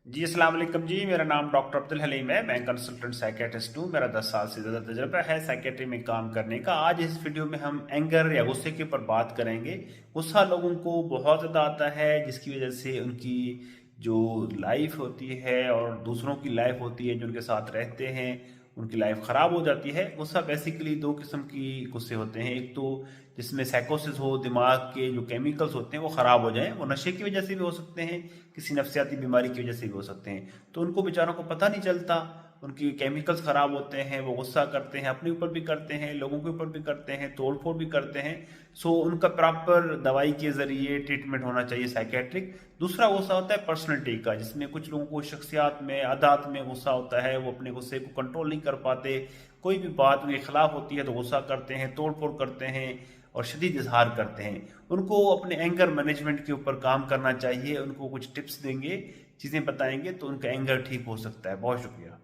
जी अस्सलाम वालेकुम जी। मेरा नाम डॉक्टर अब्दुल हलीम है। मैं कंसल्टेंट साइकेट्रिस्ट हूँ। मेरा 10 साल से ज़्यादा तजुर्बा है साइकेट्री में काम करने का। आज इस वीडियो में हम एंगर या गुस्से के ऊपर बात करेंगे। गुस्सा लोगों को बहुत ज़्यादा आता है, जिसकी वजह से उनकी जो लाइफ होती है और दूसरों की लाइफ होती है, जो उनके साथ रहते हैं, उनकी लाइफ ख़राब हो जाती है। गुस्सा बेसिकली दो किस्म की गुस्से होते हैं। एक तो जिसमें साइकोसिस हो, दिमाग के जो केमिकल्स होते हैं वो ख़राब हो जाएं, वो नशे की वजह से भी हो सकते हैं, किसी नफसियाती बीमारी की वजह से भी हो सकते हैं। तो उनको बेचारों को पता नहीं चलता, उनकी केमिकल्स ख़राब होते हैं, वो गुस्सा करते हैं, अपने ऊपर भी करते हैं, लोगों के ऊपर भी करते हैं, तोड़ फोड़ भी करते हैं। सो उनका प्रॉपर दवाई के ज़रिए ट्रीटमेंट होना चाहिए साइकेट्रिक। दूसरा गुस्सा होता है पर्सनैलिटी का, जिसमें कुछ लोगों को शख्सियात में, आदात में गुस्सा होता है। वो अपने गुस्से को कंट्रोल नहीं कर पाते, कोई भी बात उनके खिलाफ होती है तो गुस्सा करते हैं, तोड़ फोड़ करते हैं और शदीद इजहार करते हैं। उनको अपने एंगर मैनेजमेंट के ऊपर काम करना चाहिए। उनको कुछ टिप्स देंगे, चीज़ें बताएंगे तो उनका एंगर ठीक हो सकता है। बहुत शुक्रिया।